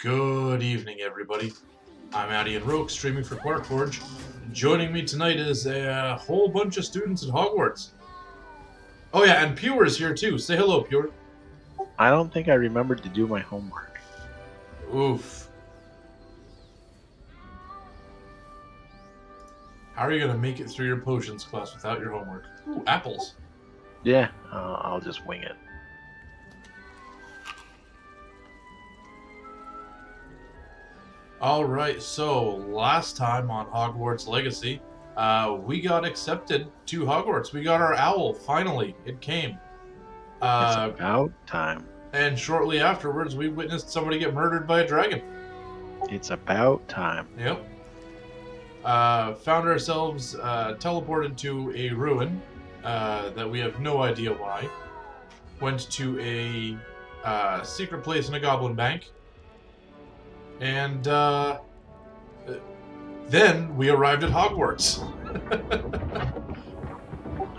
Good evening, everybody. I'm Addy and Roke, streaming for QuarkForge. Joining me tonight is a whole bunch of students at Hogwarts. Oh yeah, and Pure's here too. Say hello, Pure. I don't think I remembered to do my homework. Oof. How are you gonna make it through your potions class without your homework? Ooh, apples. Yeah, I'll just wing it. Alright, so last time on Hogwarts Legacy, we got accepted to Hogwarts. We got our owl, finally. It came. It's about time. And shortly afterwards, we witnessed somebody get murdered by a dragon. It's about time. Yep. Found ourselves teleported to a ruin that we have no idea why. Went to a secret place in a goblin bank. And then we arrived at Hogwarts.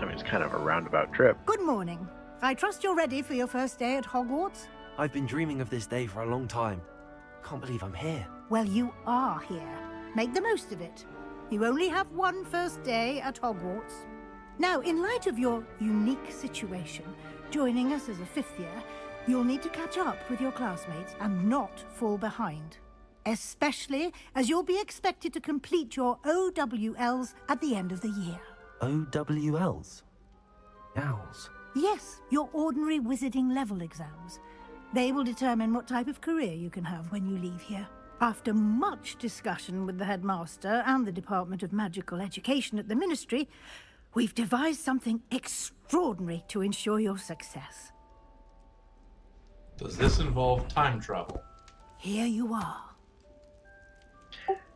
I mean, it's kind of a roundabout trip. Good morning. I trust you're ready for your first day at Hogwarts? I've been dreaming of this day for a long time. Can't believe I'm here. Well, you are here. Make the most of it. You only have one first day at Hogwarts. Now, in light of your unique situation, joining us as a fifth year, you'll need to catch up with your classmates and not fall behind. Especially as you'll be expected to complete your OWLs at the end of the year. OWLs? Owls? Yes, your ordinary wizarding level exams. They will determine what type of career you can have when you leave here. After much discussion with the headmaster and the Department of Magical Education at the Ministry, we've devised something extraordinary to ensure your success. Does this involve time travel? Here you are.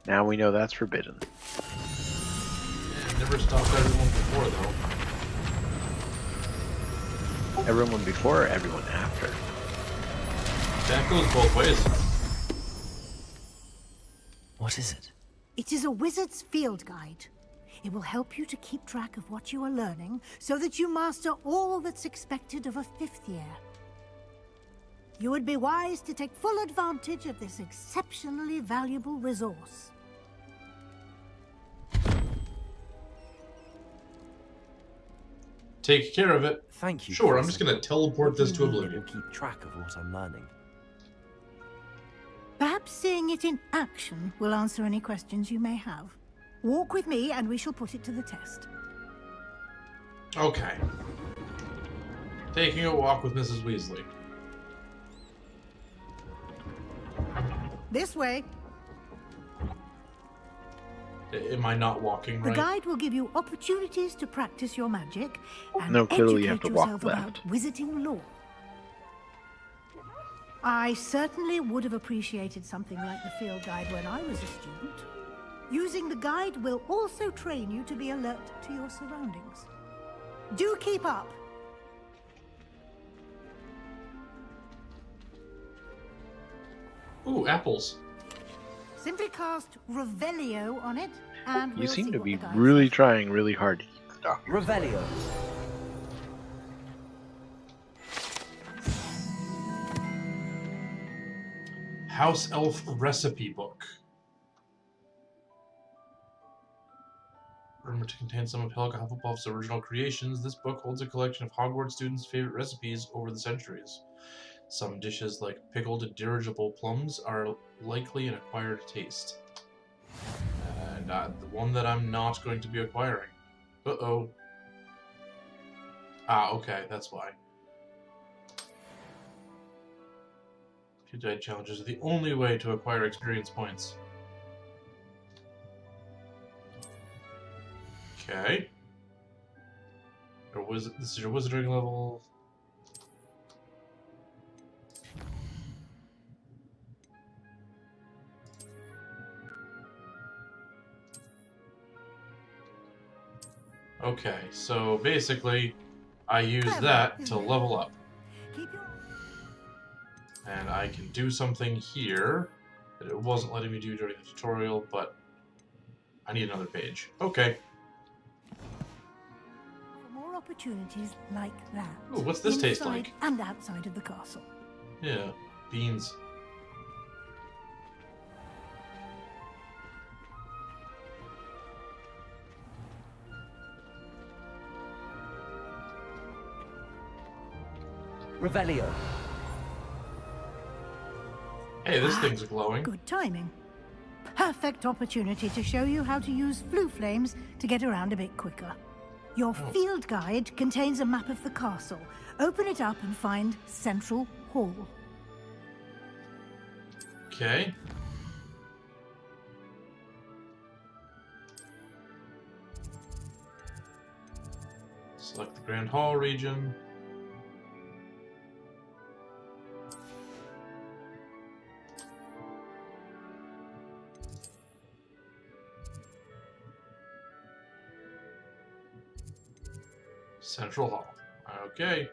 Now we know that's forbidden. Yeah, never stopped everyone before, though. Everyone before or everyone after? That goes both ways. What is it? It is a wizard's field guide. It will help you to keep track of what you are learning so that you master all that's expected of a fifth year. You would be wise to take full advantage of this exceptionally valuable resource. Take care of it. Thank you. Sure, I'm Professor. just going to teleport this to What do you mean oblivion. it will keep track of what I'm learning. Perhaps seeing it in action will answer any questions you may have. Walk with me and we shall put it to the test. Okay. Taking a walk with Mrs. Weasley. This way. Am I not walking The right? guide will give you opportunities to practice your magic and No, clearly you have educate to walk yourself left. about wizarding lore. I certainly would have appreciated something like the field guide when I was a student. Using the guide will also train you to be alert to your surroundings. Do keep up. Ooh, apples. Simply cast Revelio on it, and You we'll seem see to what be the guide really says. trying really hard to keep the document. Revelio. House Elf Recipe Book. Rumored to contain some of Helga Hufflepuff's original creations, this book holds a collection of Hogwarts students' favorite recipes over the centuries. Some dishes, like pickled dirigible plums, are likely an acquired taste. And the one that I'm not going to be acquiring. Uh-oh. Ah, okay, that's why. Few died challenges are the only way to acquire experience points. Okay. This is your wizarding level. Okay, so basically, I use that to level up. Keep your... And I can do something here that it wasn't letting me do during the tutorial, but I need another page. Okay. For more opportunities like that. Ooh, what's this taste inside like? and outside of the castle. Yeah, beans. Revelio. Hey, this thing's glowing. Good timing. Perfect opportunity to show you how to use flue flames to get around a bit quicker. Your field guide contains a map of the castle. Open it up and find Central Hall. Okay. Select the Grand Hall region. Central Hall. Okay.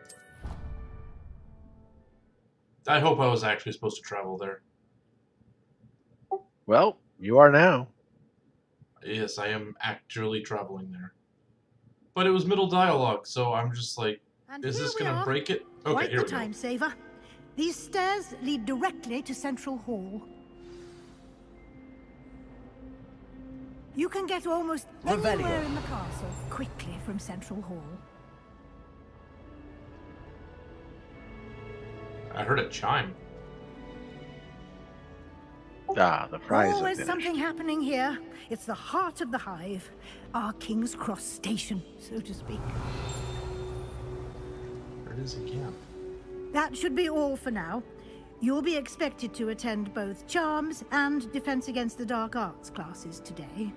I hope I was actually supposed to travel there. Well, you are now. Yes, I am actually traveling there. But it was middle dialogue, so I'm just like, And is here this we gonna are. break it? Okay, Quite here the we go. time saver. These stairs lead directly to Central Hall. You can get almost Revelio. anywhere in the castle quickly from Central Hall. I heard a chime. Ah, the fries are Always finished. something happening here. It's the heart of the hive. Our King's Cross station, so to speak. There it is again. That should be all for now. You'll be expected to attend both Charms and Defense Against the Dark Arts classes today.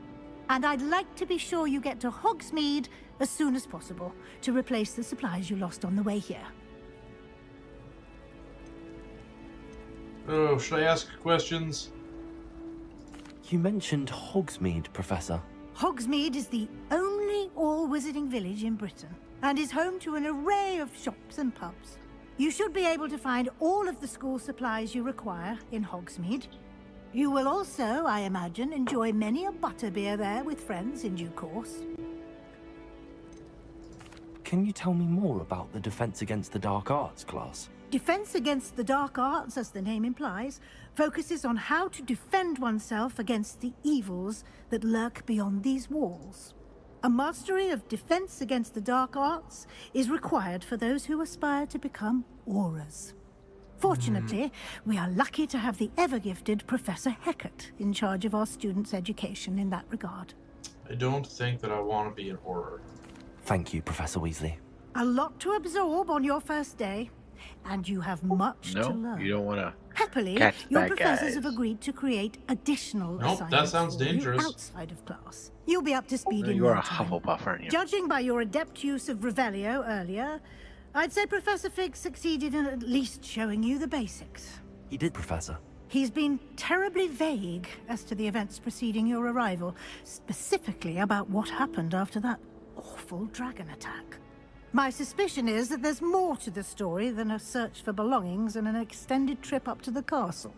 And I'd like to be sure you get to Hogsmeade as soon as possible to replace the supplies you lost on the way here. Oh, should I ask questions? You mentioned Hogsmeade, Professor. Hogsmeade is the only all-wizarding village in Britain and is home to an array of shops and pubs. You should be able to find all of the school supplies you require in Hogsmeade. You will also, I imagine, enjoy many a butterbeer there with friends in due course. Can you tell me more about the Defense Against the Dark Arts class? Defense Against the Dark Arts, as the name implies, focuses on how to defend oneself against the evils that lurk beyond these walls. A mastery of Defense Against the Dark Arts is required for those who aspire to become auras. Fortunately, we are lucky to have the ever-gifted Professor Hecat in charge of our students' education in that regard. I don't think that I want to be an aura. Thank you, Professor Weasley. A lot to absorb on your first day, and you have much to No, learn. you don't want to. Happily, Catch your bad professors guys. have agreed to create additional Nope, that assignments sounds for you dangerous. outside of class. You'll be up to speed in You are no a time. Hufflepuff, aren't you? Judging by your adept use of Revelio earlier, I'd say Professor Fig succeeded in at least showing you the basics. He did, Professor. He's been terribly vague as to the events preceding your arrival, specifically about what happened after that awful dragon attack. My suspicion is that there's more to the story than a search for belongings and an extended trip up to the castle.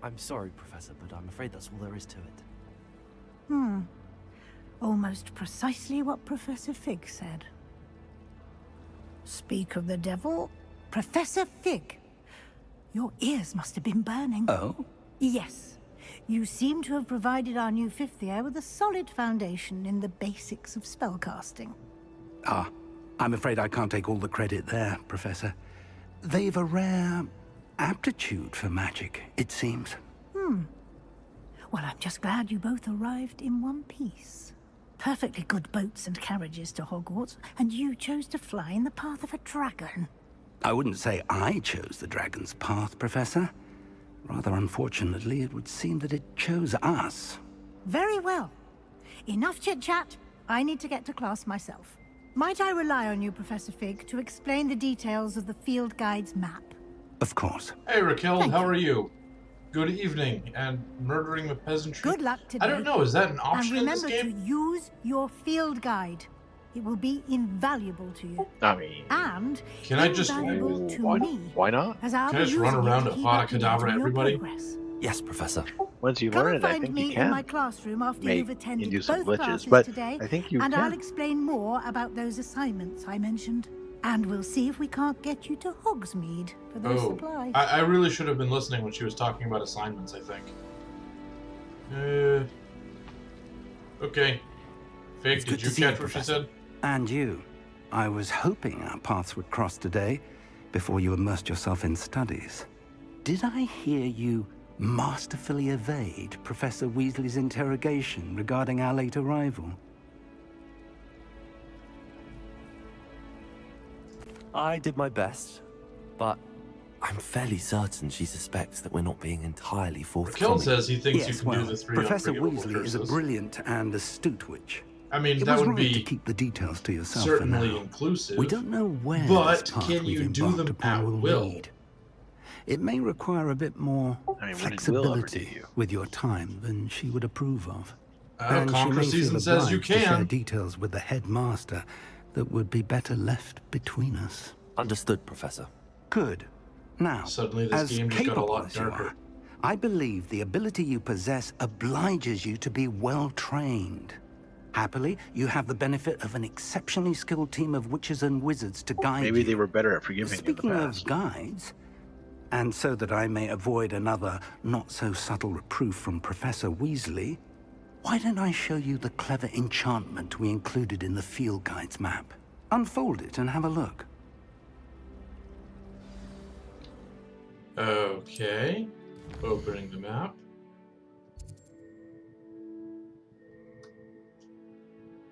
I'm sorry, Professor, but I'm afraid that's all there is to it. Almost precisely what Professor Fig said. Speak of the devil, Professor Fig. Your ears must have been burning. Oh? Yes. You seem to have provided our new fifth year with a solid foundation in the basics of spellcasting. Ah, I'm afraid I can't take all the credit there, Professor. They've a rare aptitude for magic, it seems. Well, I'm just glad you both arrived in one piece. Perfectly good boats and carriages to Hogwarts, and you chose to fly in the path of a dragon. I wouldn't say I chose the dragon's path, Professor. Rather unfortunately, it would seem that it chose us. Very well. Enough chit-chat. I need to get to class myself. Might I rely on you, Professor Fig, to explain the details of the field guide's map? Of course. Hey Raquel, Thank how you. are you? Good evening, and murdering the peasantry. Good luck today. I don't know, is that an And option in this remember to game? use your field guide. It will be invaluable to you. I mean, And Can I just- invaluable to why, me, why not? as I'll Can be I just run using it around to and keep Avada up to date Kedavra on your everybody? progress. Yes, Professor. Once you Come learn and it, I find think me you in my can. classroom after Make you've and attended do some both glitches, classes but today, I think you and can. I'll explain more about those assignments I mentioned. And we'll see if we can't get you to Hogsmeade for those Oh, supplies. I really should have been listening when she was talking about assignments, I think. Okay. Fig, It's did good you to see you, catch what she Professor. said? And you. I was hoping our paths would cross today before you immersed yourself in studies. Did I hear you masterfully evade Professor Weasley's interrogation regarding our late arrival? I did my best, but I'm fairly certain she suspects that we're not being entirely Raquel forthcoming. says he thinks Yes, you can well, do the 3 Professor unforgivable Weasley is a curses. brilliant and astute witch. I mean, It that was would right to be keep the details to yourself certainly for now. inclusive. We don't know where but this path can we've you do embarked them upon at will will? lead. It may require a bit more I mean, what did Will ever do to flexibility you? with your time than she would approve of. And she Conquer may Season feel says you obliged to share can. details with the headmaster that would be better left between us. Understood, Professor. Good. Now, Suddenly this as game just got a capable lot as you darker. are, I believe the ability you possess obliges you to be well trained. Happily, you have the benefit of an exceptionally skilled team of witches and wizards to guide Maybe you. they were better at forgiving Speaking in the of past. guides, and so that I may avoid another not-so-subtle reproof from Professor Weasley, why don't I show you the clever enchantment we included in the field guide's map? Unfold it and have a look. Okay. Opening the map.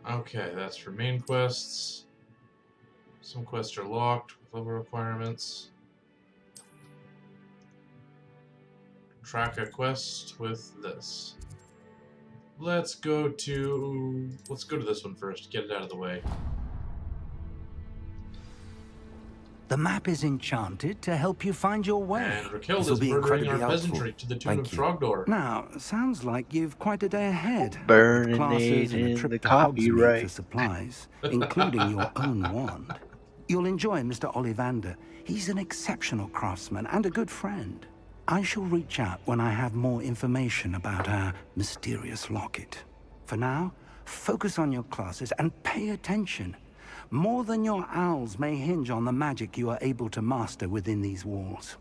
Okay, that's for main quests. Some quests are locked with level requirements. Track a quest with this. Let's go to this one first. Get it out of the way. The map is enchanted to help you find your way. And Raquel This'll is be murdering our incredibly helpful. peasantry to the tune Thank of you. Trogdor. Now, sounds like you've quite a day ahead. Burning with classes and a in trip the to Hogsmeade copyright. for supplies, including your own wand. You'll enjoy Mr. Ollivander. He's an exceptional craftsman and a good friend. I shall reach out when I have more information about our mysterious locket. For now, focus on your classes and pay attention. More than your owls may hinge on the magic you are able to master within these walls.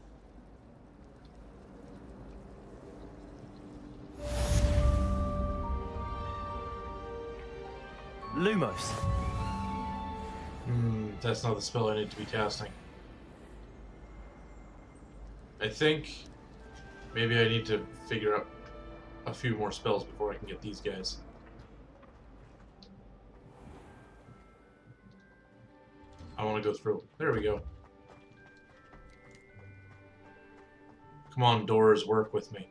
Lumos. That's not the spell I need to be casting. I think maybe I need to figure out a few more spells before I can get these guys. I want to go through. There we go. Come on, doors, work with me.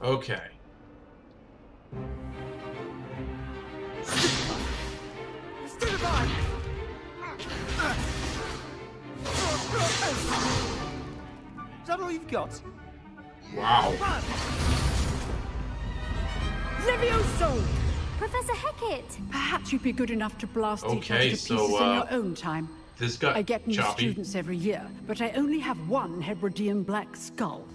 Okay. Is that all you've got? Wow. Levioso! Professor Hecat! Perhaps you'd be good enough to blast each other Okay, to pieces so, in your own time. This got I get new choppy. students every year, but I only have one Hebridean black skull.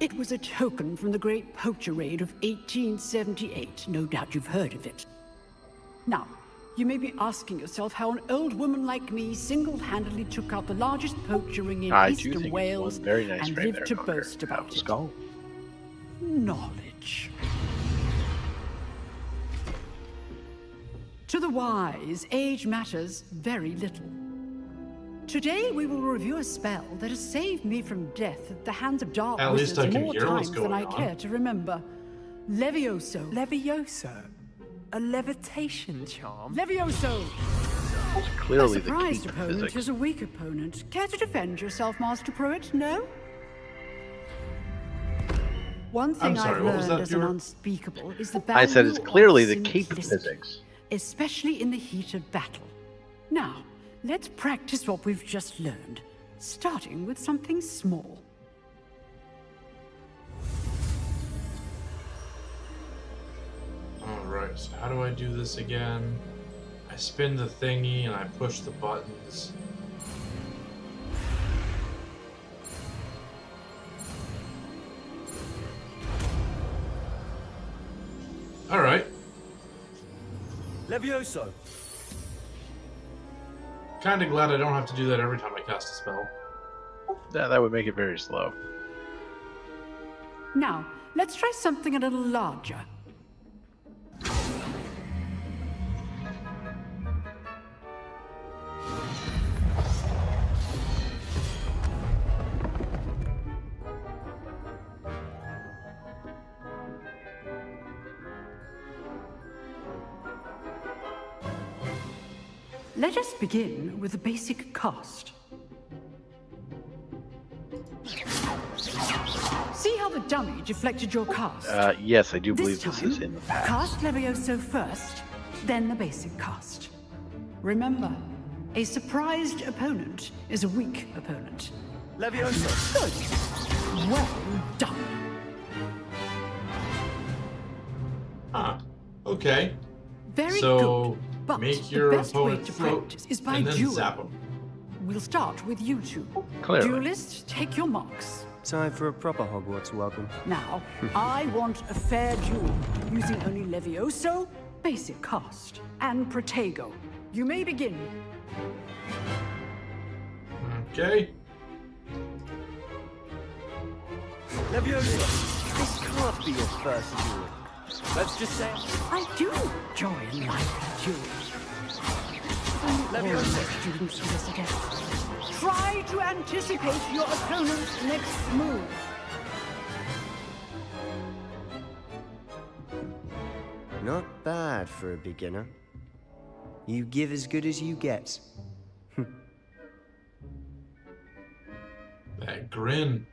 It was a token from the Great Poacher Raid of 1878. No doubt you've heard of it. Now, you may be asking yourself how an old woman like me single-handedly took out the largest poacher ring in I do eastern think it's Wales one very nice and frame lived there, to Conquer. boast about it. Skull. Knowledge. To the wise, age matters very little. Today we will review a spell that has saved me from death at the hands of dark At least wizards I can more hear what's times than going I on. care to remember. Levioso. Levioso? A levitation charm? Levioso! It's A clearly the key surprised to opponent physics. is a weak opponent. Care to defend yourself, Master Pruitt? No? One thing sorry, I've what was learned that, as an Bjorn? unspeakable is the I said it's value of clearly the key to simplicity, physics. especially in the heat of battle. Now, let's practice what we've just learned, starting with something small. Alright, so how do I do this again? I spin the thingy and I push the buttons. Alright. Levioso. Kinda glad I don't have to do that every time I cast a spell. Yeah, that would make it very slow. Now, let's try something a little larger. Let us begin with the basic cast. See how the dummy deflected your cast? Yes, I do This believe this time, is in the past. cast Levioso first, then the basic cast. Remember, a surprised opponent is a weak opponent. Levioso. Good. Well done. Ah, okay. Very So, good. But make the your best way opponent to float practice is by and then dueling. zap him. We'll start with you two. Clearly. Duelists, take your marks. Time for a proper Hogwarts welcome. Now, I want a fair duel, using only Levioso, basic cast, and Protego. You may begin. Okay. Levioso. This can't be your first duel. Let's just say I do enjoy live duels. All my students do this again. Try to anticipate your opponent's next move. Not bad for a beginner. You give as good as you get. That grin.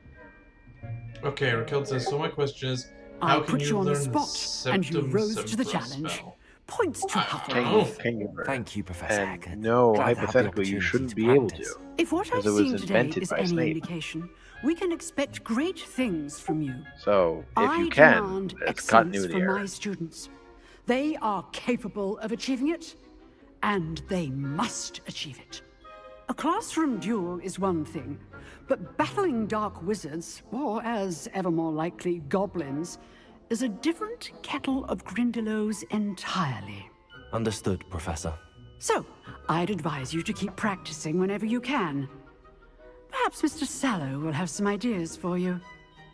Okay, Raquel says, so my question is, how I'll can put you you on the learn spot, and you Septum rose to the Sempra challenge. spell? Points to Can Hufflepuff. you, can you Thank you, Professor And Hackett. no, Glad to have the hypothetically, you opportunity shouldn't to be able practice. to. If what I've Because it was seen today invented is by any Snape. indication, we can expect great things from you. So, if I you can, demand there's excellence continuity from error. my students. They are capable of achieving it, and they must achieve it. A classroom duel is one thing, but battling dark wizards, or as ever more likely, goblins, is a different kettle of Grindylows entirely. Understood, Professor. So, I'd advise you to keep practicing whenever you can. Perhaps Mr. Sallow will have some ideas for you.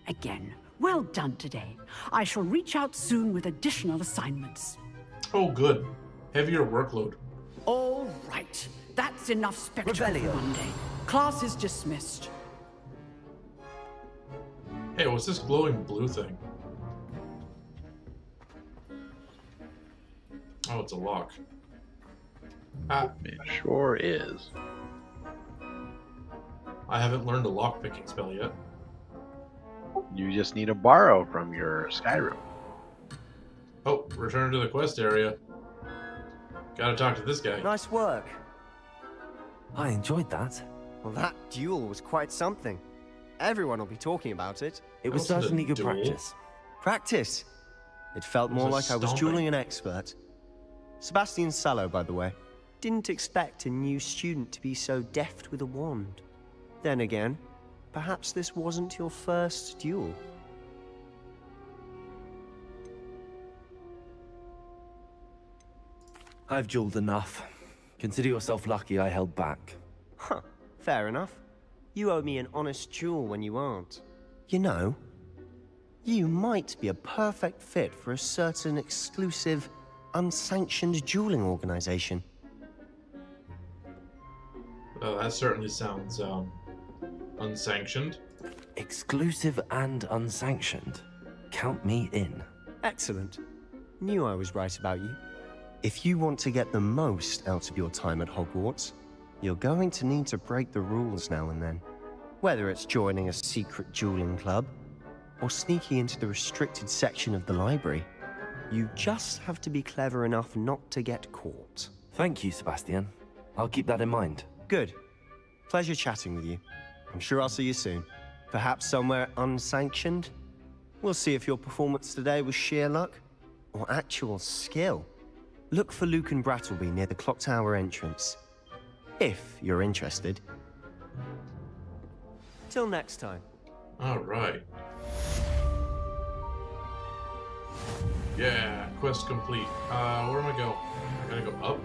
Again, well done today. I shall reach out soon with additional assignments. Oh, good. Heavier workload. All right. That's enough spectacle for Rebellion. one day. Class is dismissed. Hey, what's this glowing blue thing? Oh, it's a lock. Ah, It sure is. I haven't learned a lock-picking spell yet. You just need to borrow from your Skyrim. Oh, return to the quest area. Gotta talk to this guy. Nice work. I enjoyed that. Well, that duel was quite something. Everyone will be talking about it. It was That wasn't a certainly good duel. practice. Practice. It felt It was more a like I was stomping. dueling an expert. Sebastian Sallow, by the way. Didn't expect a new student to be so deft with a wand. Then again, perhaps this wasn't your first duel. I've dueled enough. Consider yourself lucky I held back. Huh, fair enough. You owe me an honest duel when you aren't. You know, you might be a perfect fit for a certain exclusive, unsanctioned dueling organization. That certainly sounds, unsanctioned. Exclusive and unsanctioned. Count me in. Excellent. Knew I was right about you. If you want to get the most out of your time at Hogwarts, you're going to need to break the rules now and then. Whether it's joining a secret dueling club, or sneaking into the restricted section of the library, you just have to be clever enough not to get caught. Thank you, Sebastian. I'll keep that in mind. Good. Pleasure chatting with you. I'm sure I'll see you soon. Perhaps somewhere unsanctioned? We'll see if your performance today was sheer luck, or actual skill. Look for Luke and Brattleby near the clock tower entrance. If you're interested. Till next time. Alright. Yeah, quest complete. Where am I going? I gotta go up?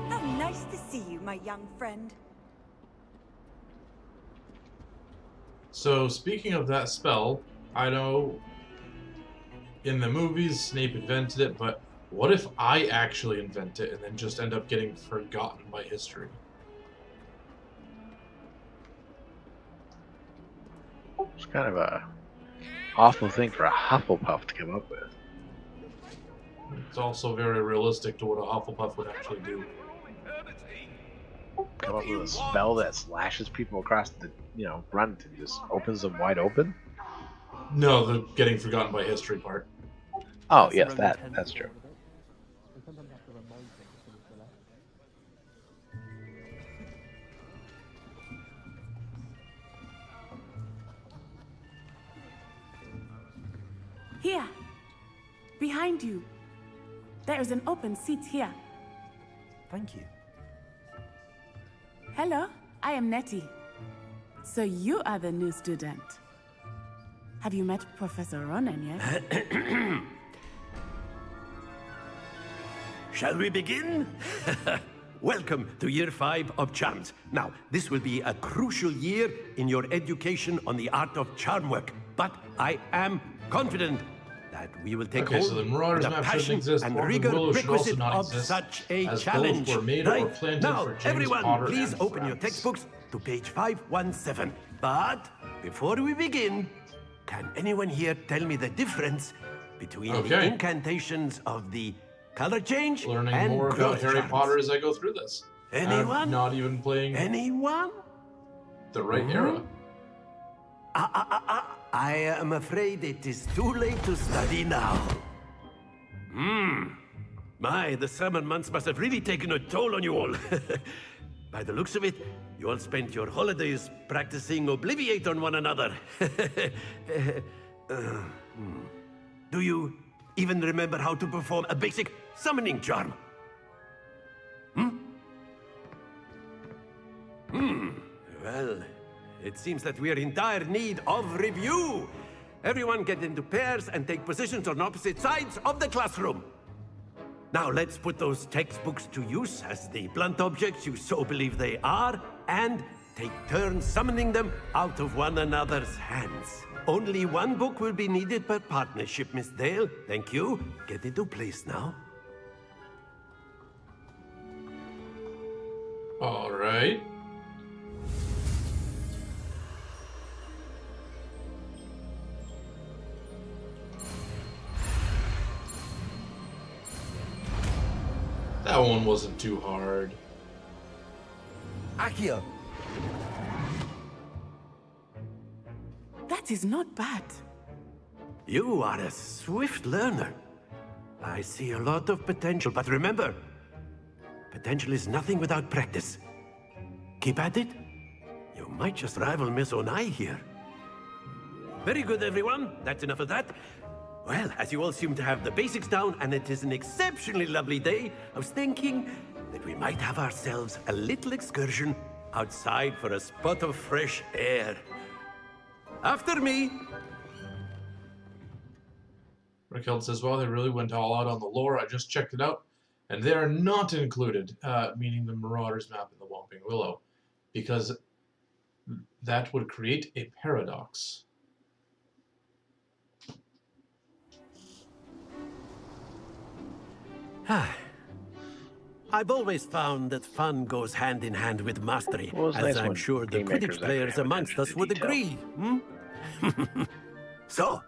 How nice to see you, my young friend. So, speaking of that spell, I know in the movies Snape invented it, but what if I actually invent it and then just end up getting forgotten by history? It's kind of a awful thing for a Hufflepuff to come up with. It's also very realistic to what a Hufflepuff would actually do. Come up with a spell that slashes people across the, front and just opens them wide open? No, the getting forgotten by history part. Oh, yes, that's true. Here, behind you. There is an open seat here. Thank you. Hello, I am Nettie. So you are the new student. Have you met Professor Ronan yet? Shall we begin? Welcome to Year 5 of Charms. Now, this will be a crucial year in your education on the art of charm work, but I am confident that we will take hold so the Marauders with the map passion shouldn't exist. and Orphan rigor Willow should also requisite not of exist, such a as challenge. both were made or Right planted now, for James everyone, Potter please and open your friends. textbooks to page 517. But before we begin, can anyone here tell me the difference between the incantations of the color change Learning and more about growth Harry charms? Potter as I go through this. Anyone? I'm not even playing Anyone? the right era. I am afraid it is too late to study now. My, the summer months must have really taken a toll on you all. By the looks of it, you all spent your holidays practicing Obliviate on one another. Do you even remember how to perform a basic summoning charm? Well, it seems that we are in dire need of review. Everyone get into pairs and take positions on opposite sides of the classroom. Now let's put those textbooks to use as the blunt objects you so believe they are, and take turns summoning them out of one another's hands. Only one book will be needed per partnership, Miss Dale. Thank you. Get into place now. All right. That one wasn't too hard. Accio. That is not bad. You are a swift learner. I see a lot of potential, but remember, potential is nothing without practice. Keep at it. You might just rival Miss Onai here. Very good, everyone. That's enough of that. Well, as you all seem to have the basics down, and it is an exceptionally lovely day, I was thinking that we might have ourselves a little excursion outside for a spot of fresh air. After me! Raquel says, well, they really went all out on the lore. I just checked it out, and they are not included, meaning the Marauders map in the Whomping Willow, because that would create a paradox. I've always found that fun goes hand in hand with mastery, Well, it's as nice I'm when sure the game makers Quidditch actually players have amongst attention us to would detail. agree. So,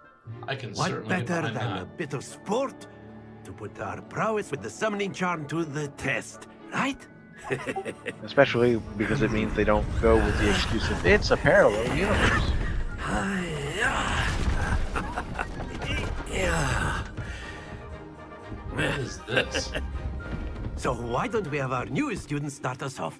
I can what certainly get better behind than that. a bit of sport to put our prowess with the summoning charm to the test, right? Especially because it means they don't go with the excuse of it's a parallel universe. What is this? So why don't we have our newest student start us off?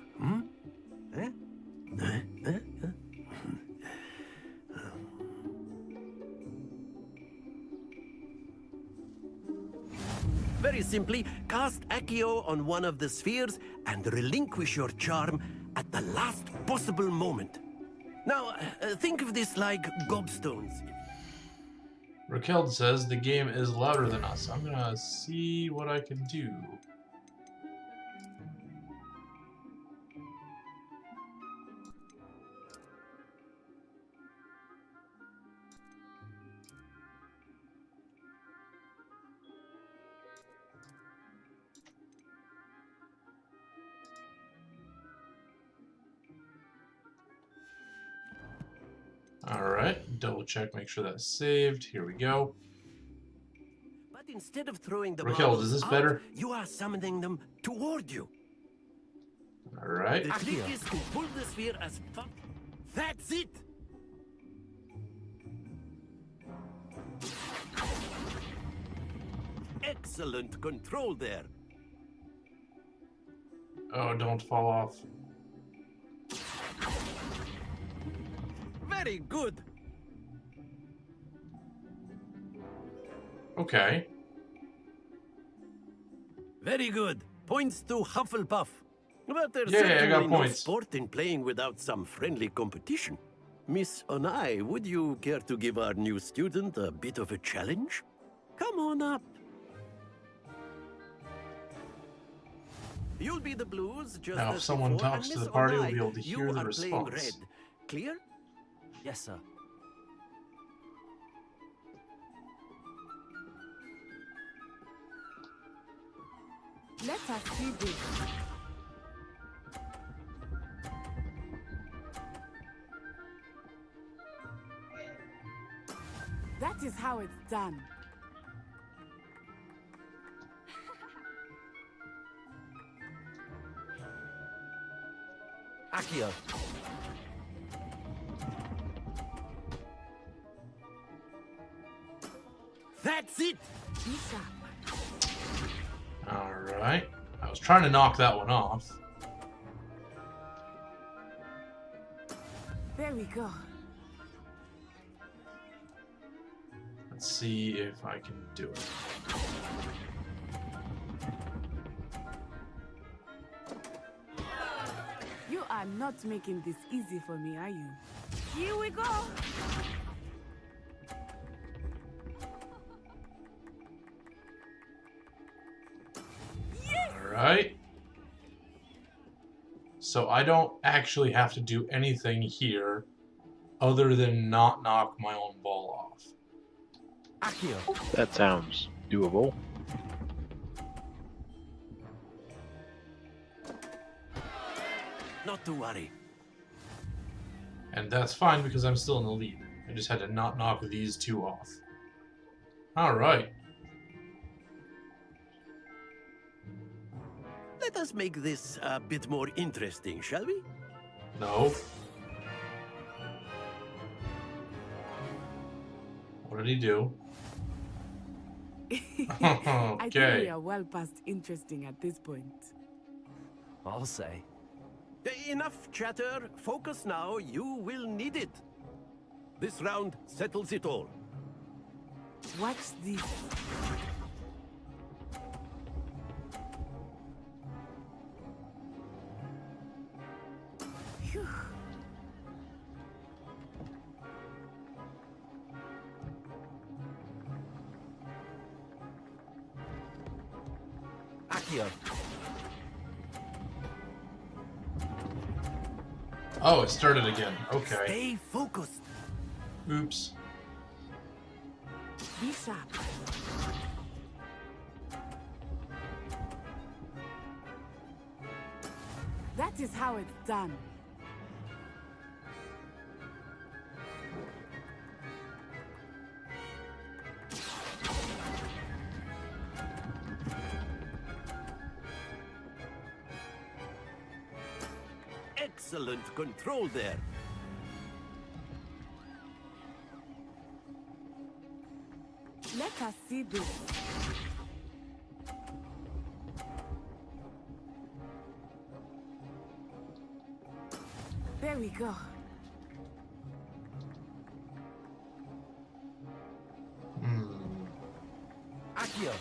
Very simply, cast Accio on one of the spheres and relinquish your charm at the last possible moment. Now, think of this like gobstones. Raquel says the game is louder than us. I'm gonna see what I can do. Alright, double check, make sure that's saved. Here we go. But instead of throwing the Raquel, marbles is this out, better? you are summoning them toward you. Alright. The trick is to pull the sphere as far. That's it! Excellent control there. Oh, don't fall off. Very good. Okay. Very good. Points to Hufflepuff. But there's Yeah, I certainly got no points. sport in playing without some friendly competition. Miss Onai, would you care to give our new student a bit of a challenge? Come on up. You'll be the blues just Now, if as someone before, talks and to Miss the party, we'll Onai, be able to you hear the are playing response. red. Clear? Yes, sir. Let us see this. That is how it's done. Accio. That's it! Alright. I was trying to knock that one off. There we go. Let's see if I can do it. You are not making this easy for me, are you? Here we go. Alright. So I don't actually have to do anything here other than not knock my own ball off. Accio. That sounds doable. Not to worry. And that's fine because I'm still in the lead. I just had to not knock these two off. Alright. Let us make this a bit more interesting, shall we? No. What did he do? I think we Okay. are well past interesting at this point. I'll say. Enough chatter. Focus now. You will need it. This round settles it all. Watch this. Phew. Accio. Oh, it started again. Okay. Stay focused. Oops. Be sharp. That is how it's done. Excellent control there. Let us see this. There we go. Accio.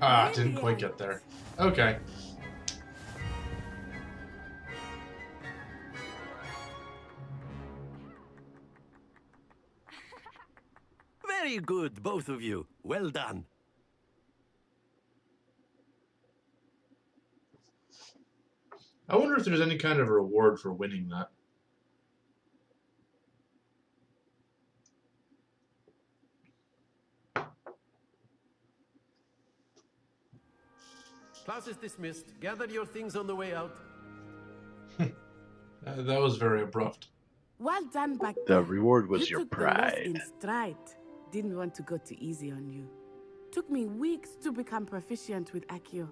Ah, didn't quite get there. Okay. Very good, both of you. Well done. I wonder if there's any kind of reward for winning that. Class is dismissed. Gather your things on the way out. That was very abrupt. Well done back The there. reward was You your took the loss pride. in stride. Didn't want to go too easy on you. Took me weeks to become proficient with Accio.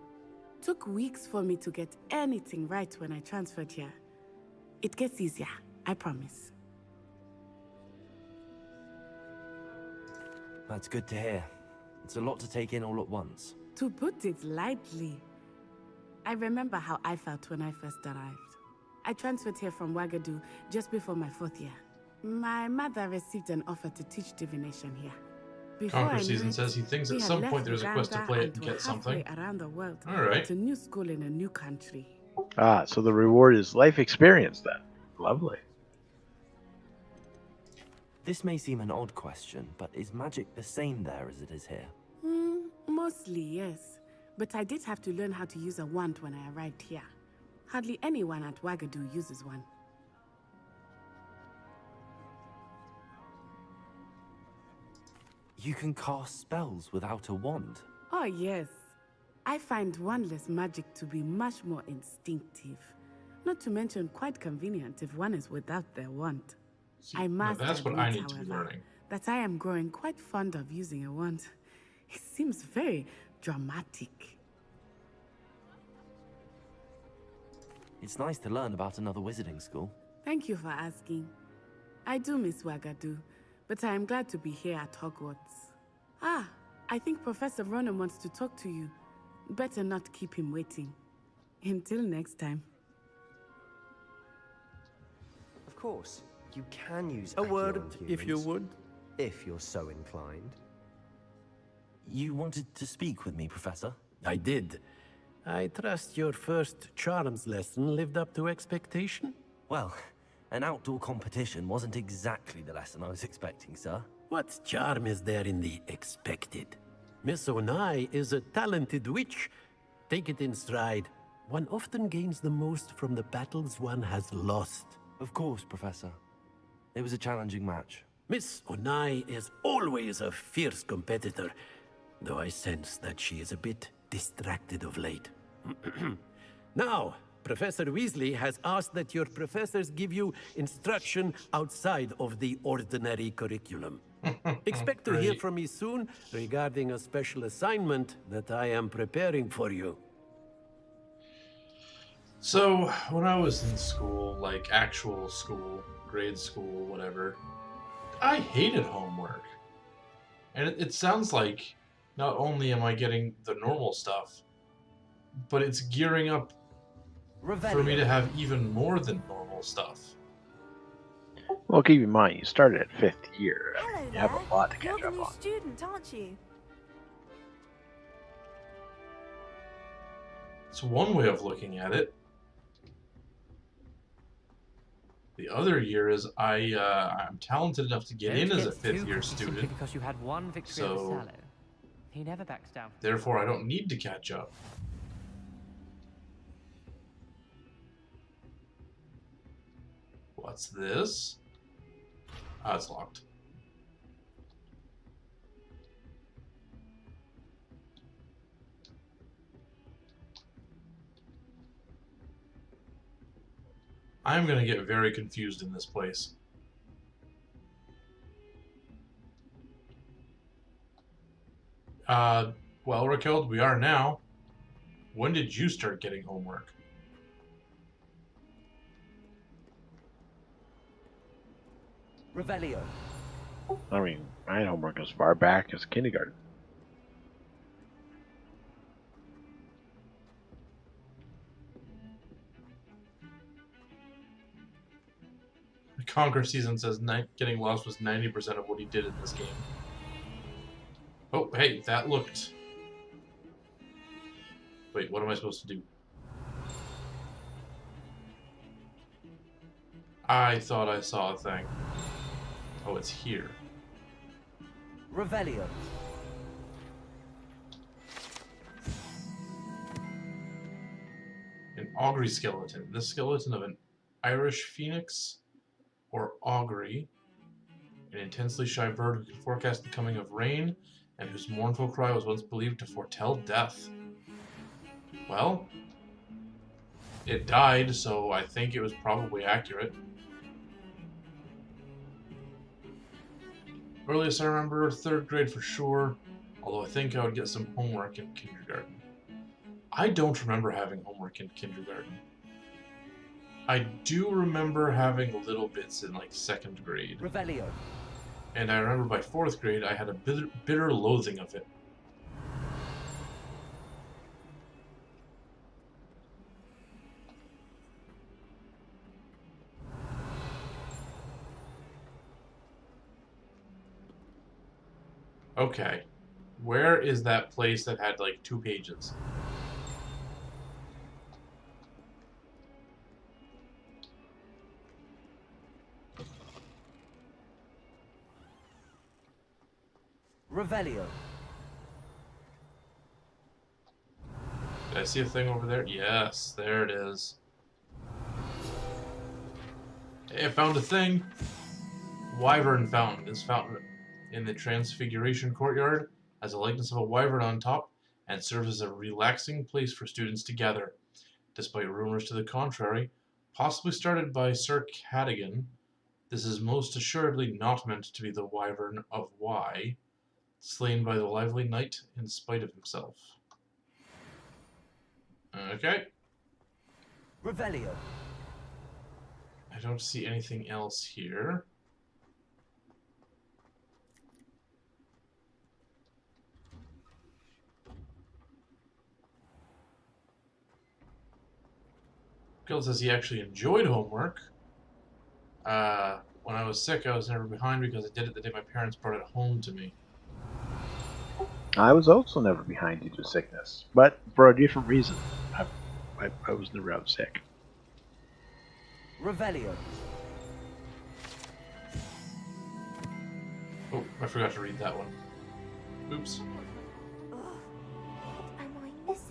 Took weeks for me to get anything right when I transferred here. It gets easier, I promise. That's good to hear. It's a lot to take in all at once. To put it lightly, I remember how I felt when I first arrived. I transferred here from Wagadu just before my 4th year. My mother received an offer to teach divination here. Before Conquer I knew Season it, says he thinks we at had some left point there's a quest to Uganda play it and were get something. halfway around the world. Alright. It's a new school in a new country. Ah, so the reward is life experience then. Lovely. This may seem an odd question, but is magic the same there as it is here? Mostly, yes. But I did have to learn how to use a wand when I arrived here. Hardly anyone at Wagadu uses one. You can cast spells without a wand. Oh, yes. I find wandless magic to be much more instinctive. Not to mention quite convenient if one is without their wand. See, I now must that's what admit, I need to be however, learning. that I am growing quite fond of using a wand. It seems very dramatic. It's nice to learn about another wizarding school. Thank you for asking. I do miss Wagadu, but I am glad to be here at Hogwarts. Ah, I think Professor Ronan wants to talk to you. Better not keep him waiting. Until next time. Of course, you can use A Accio word, on if you humans, would. if you're so inclined. You wanted to speak with me, Professor? I did. I trust your first charms lesson lived up to expectation? Well, an outdoor competition wasn't exactly the lesson I was expecting, sir. What charm is there in the expected? Miss Onai is a talented witch. Take it in stride. One often gains the most from the battles one has lost. Of course, Professor. It was a challenging match. Miss Onai is always a fierce competitor, though I sense that she is a bit distracted of late. Now, Professor Weasley has asked that your professors give you instruction outside of the ordinary curriculum. Expect to hear from me soon regarding a special assignment that I am preparing for you. So, when I was in school, like actual school, grade school, whatever, I hated homework. And it sounds like not only am I getting the normal stuff, but it's gearing up for me to have even more than normal stuff. Well, keep in mind, you started at 5th year. Hello You have there. a lot to You're catch the up new on. student, aren't you? It's one way of looking at it. The other year is I'm talented enough to get in as a 5th year student, Because you had one victory so over Sallow. He never backs down. therefore I don't need to catch up. What's this? Ah, it's locked. I'm gonna get very confused in this place. Well, Raquel, we are now. When did you start getting homework? Revelio. I mean, I had homework as far back as kindergarten. Conquer Season says getting lost was 90% of what he did in this game. Oh, hey, that looked... Wait, what am I supposed to do? I thought I saw a thing. Oh, it's here. Revelio. An augury skeleton. The skeleton of an Irish phoenix, or augury, an intensely shy bird who can forecast the coming of rain, and whose mournful cry was once believed to foretell death. Well, it died, so I think it was probably accurate. Earliest I remember, 3rd grade for sure, although I think I would get some homework in kindergarten. I don't remember having homework in kindergarten. I do remember having little bits in like 2nd grade. Revelio. And I remember by 4th grade I had a bitter loathing of it. Okay, where is that place that had like 2 pages? Revelio. Did I see a thing over there? Yes, there it is. Hey, I found a thing! Wyvern Fountain. This fountain in the Transfiguration Courtyard has a likeness of a wyvern on top and serves as a relaxing place for students to gather. Despite rumors to the contrary, possibly started by Sir Cadogan, this is most assuredly not meant to be the wyvern of Y, slain by the lively knight in spite of himself. Okay. Revelio. I don't see anything else here. Gil says he actually enjoyed homework. When I was sick, I was never behind because I did it the day my parents brought it home to me. I was also never behind due to sickness, but for a different reason. I was never out sick. Revelio. Oh, I forgot to read that one. Oops.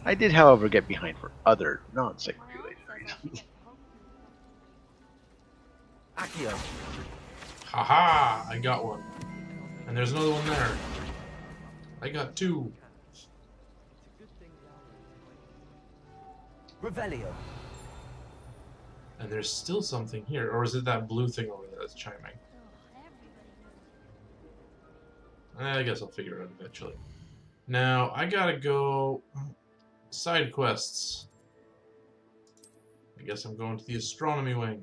I did, however, get behind for other non-sick related reasons. Accio. Haha! I got one. And there's another one there. I got 2. Revelio. And there's still something here. Or is it that blue thing over there that's chiming? I guess I'll figure it out eventually. Now, I gotta go... Side quests. I guess I'm going to the astronomy wing.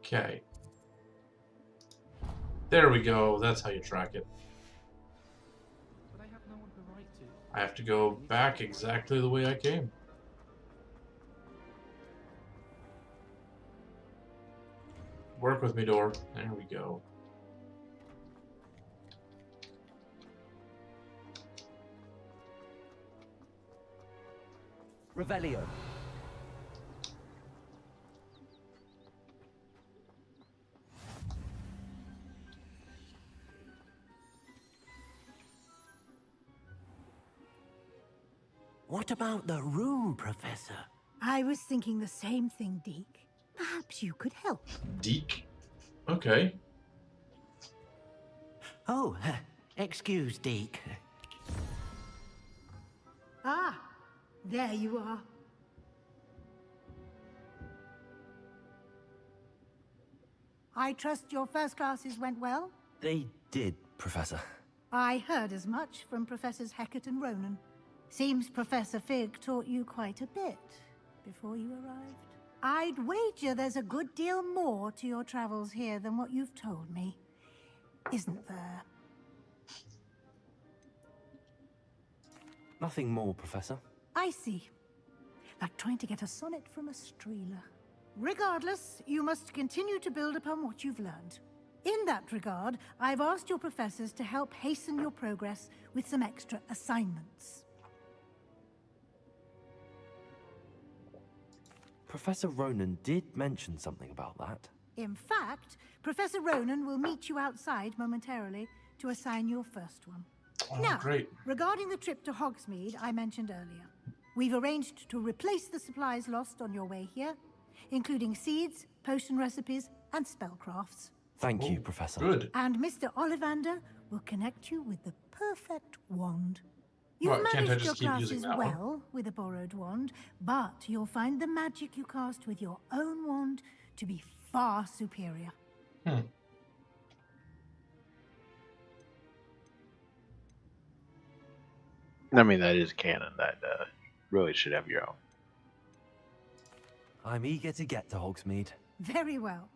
Okay. There we go. That's how you track it. But I have no one to write to. I have to go back exactly the way I came. Work with me, door. There we go. Revelio. What about the room, Professor? I was thinking the same thing, Deke. Perhaps you could help. Deke? Okay. Oh, excuse, Deke. Ah, there you are. I trust your first classes went well? They did, Professor. I heard as much from Professors Hecat and Ronan. Seems Professor Fig taught you quite a bit before you arrived. I'd wager there's a good deal more to your travels here than what you've told me. Isn't there? Nothing more, Professor. I see. Like trying to get a sonnet from a streeler. Regardless, you must continue to build upon what you've learned. In that regard, I've asked your professors to help hasten your progress with some extra assignments. Professor Ronan did mention something about that. In fact, Professor Ronan will meet you outside momentarily to assign your first one. Oh, now, great. regarding the trip to Hogsmeade I mentioned earlier, we've arranged to replace the supplies lost on your way here, including seeds, potion recipes, and spellcrafts. Thank you, Professor. Good. And Mr. Ollivander will connect you with the perfect wand. You've Well, can't I managed your just keep using classes that one? well with a borrowed wand, but you'll find the magic you cast with your own wand to be far superior. I mean, that is canon. That really should have your own. I'm eager to get to Hogsmeade. Very well.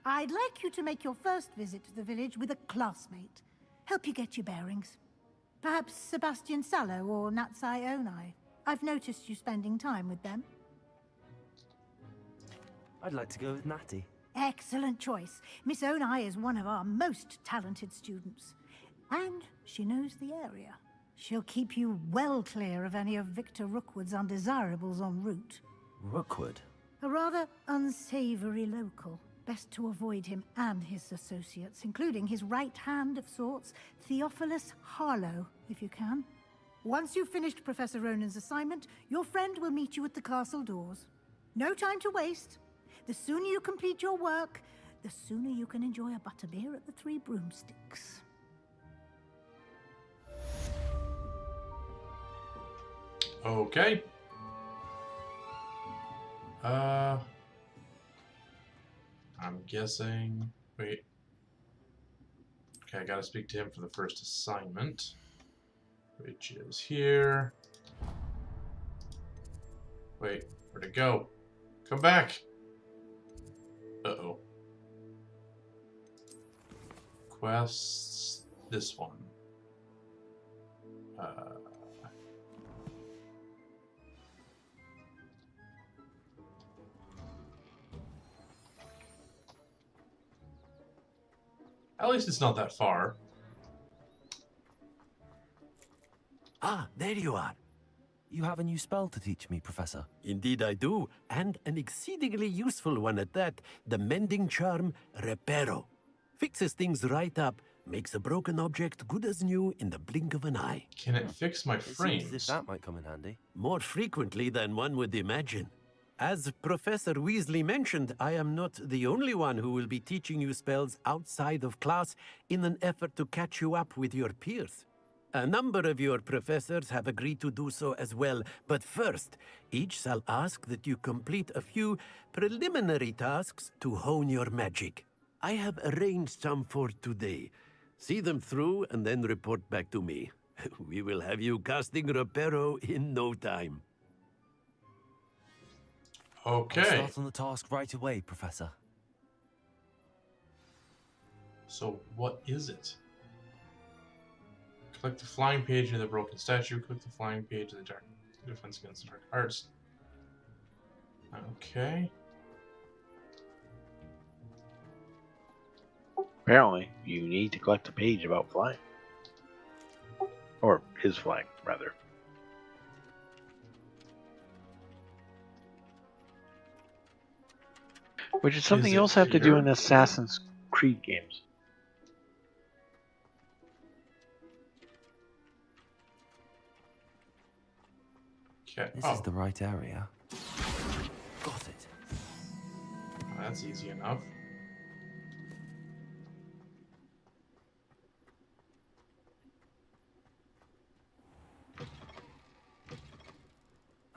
I'd like you to make your first visit to the village with a classmate. Help you get your bearings. Perhaps Sebastian Sallow or Natsai Onai. I've noticed you spending time with them. I'd like to go with Natty. Excellent choice. Miss Onai is one of our most talented students. And she knows the area. She'll keep you well clear of any of Victor Rookwood's undesirables en route. Rookwood? A rather unsavory local. Best to avoid him and his associates, including his right hand of sorts, Theophilus Harlow, if you can. Once you've finished Professor Ronan's assignment, your friend will meet you at the castle doors. No time to waste. The sooner you complete your work, the sooner you can enjoy a butterbeer at the Three Broomsticks. Okay. I'm guessing... Wait. Okay, I gotta speak to him for the first assignment. Which is here. Wait, where'd it go? Come back! Uh-oh. Quests... This one. At least it's not that far. Ah, there you are. You have a new spell to teach me, Professor. Indeed I do, and an exceedingly useful one at that. The mending charm, Reparo. Fixes things right up, makes a broken object good as new in the blink of an eye. Can it fix my It seems frames? as if that might come in handy. More frequently than one would imagine. As Professor Weasley mentioned, I am not the only one who will be teaching you spells outside of class in an effort to catch you up with your peers. A number of your professors have agreed to do so as well, but first, each shall ask that you complete a few preliminary tasks to hone your magic. I have arranged some for today. See them through and then report back to me. We will have you casting Reparo in no time. Okay. I'll start on the task right away, Professor. So, what is it? Click the flying page near the broken statue. Click the flying page in the dark defense against the dark arts. Okay. Apparently, you need to collect a page about flying. Or his flying, rather. Which is something Is you it also have to do here? in Assassin's Creed games. Okay. This Oh, is the right area. Got it. that's easy enough.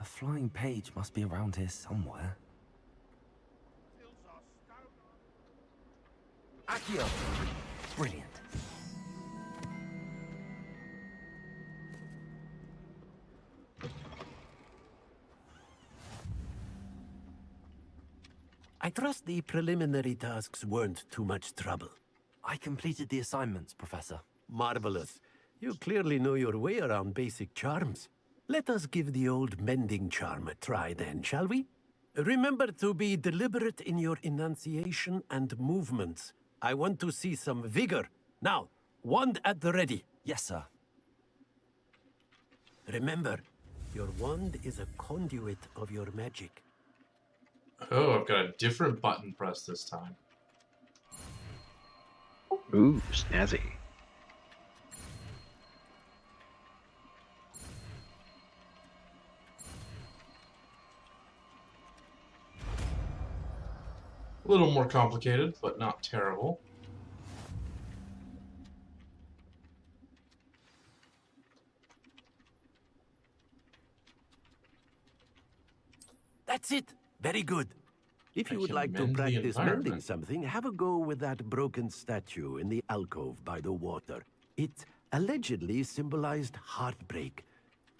A flying page must be around here somewhere. Accio! Brilliant. I trust the preliminary tasks weren't too much trouble. I completed the assignments, Professor. Marvelous. You clearly know your way around basic charms. Let us give the old mending charm a try then, shall we? Remember to be deliberate in your enunciation and movements. I want to see some vigor. Now, wand at the ready. Yes, sir. Remember, your wand is a conduit of your magic. Oh, I've got a different button press this time. Ooh, snazzy. A little more complicated, but not terrible. That's it. Very good. If you I would can like to mend the practice mending environment. something, have a go with that broken statue in the alcove by the water. It allegedly symbolized heartbreak.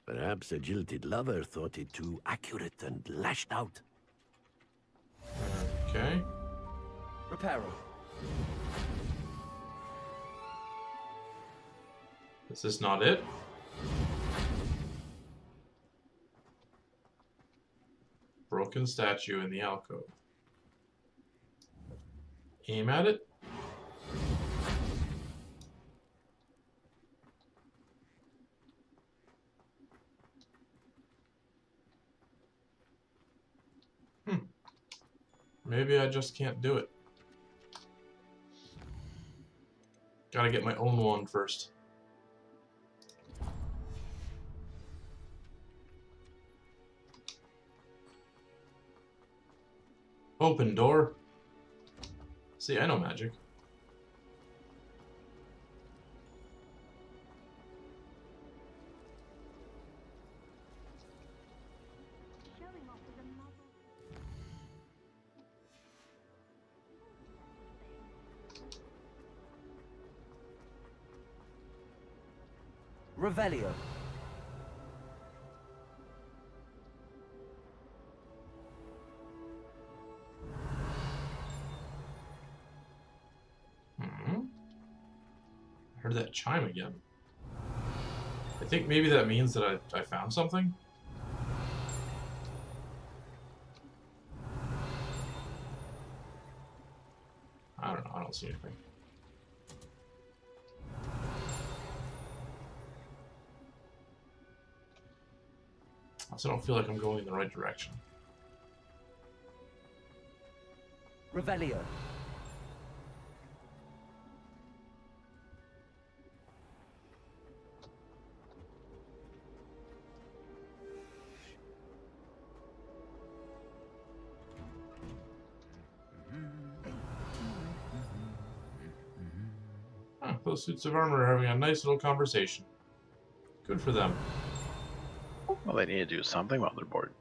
Perhaps a jilted lover thought it too accurate and lashed out. Okay. Reparo. Is this not it? Broken statue in the alcove. Aim at it. Maybe I just can't do it. Gotta get my own one first. Open door. See, I know magic. Revelio. I heard that chime again. I think maybe that means that I found something. I don't know. I don't see anything. I also don't feel like I'm going in the right direction. Revelio. Huh, those suits of armor are having a nice little conversation. Good for them. Well, they need to do something while they're bored.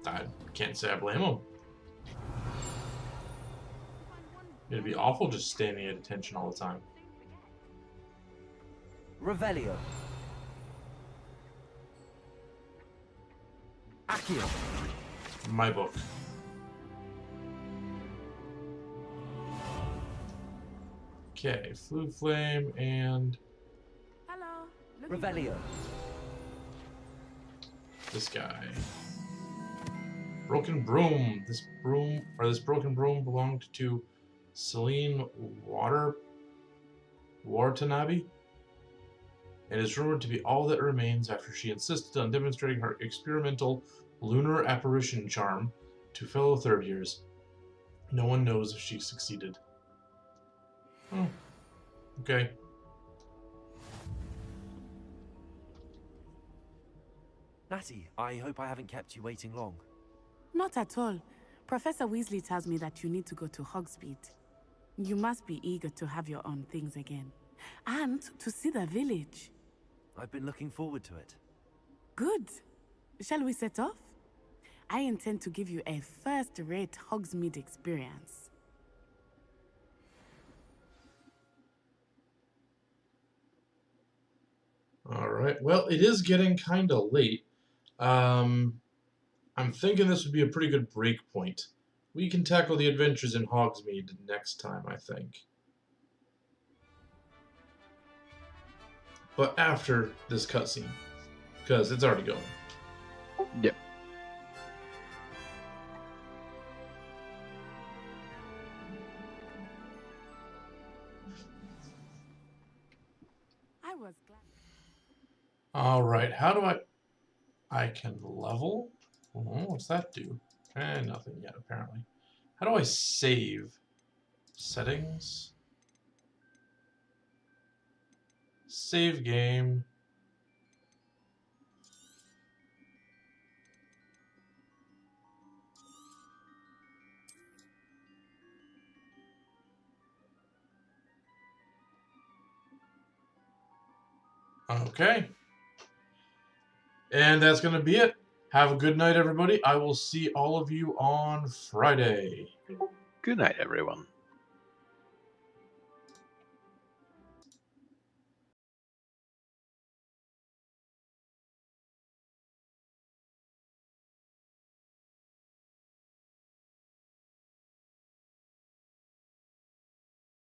I can't say I blame them. It'd be awful just standing at attention all the time. Revelio. Accio. My book. Okay, Flu Flame and Hello. Revelio. this guy. Broken Broom. This broken broom belonged to Celine Watanabe, and is rumored to be all that remains after she insisted on demonstrating her experimental lunar apparition charm to fellow third years. No one knows if she succeeded. Oh, okay. Natty, I hope I haven't kept you waiting long. Not at all. Professor Weasley tells me that you need to go to Hogsmeade. You must be eager to have your own things again. And to see the village. I've been looking forward to it. Good. Shall we set off? I intend to give you a first-rate Hogsmeade experience. All right. Well, it is getting kind of late. I'm thinking this would be a pretty good break point. We can tackle the adventures in Hogsmeade next time, I think. But after this cutscene, because it's already going. Yep. I was glad. Alright, how do I can level? What's that do? Nothing yet, apparently. How do I save? Settings? Save game. Okay. And that's going to be it. Have a good night, everybody. I will see all of you on Friday. Good night, everyone.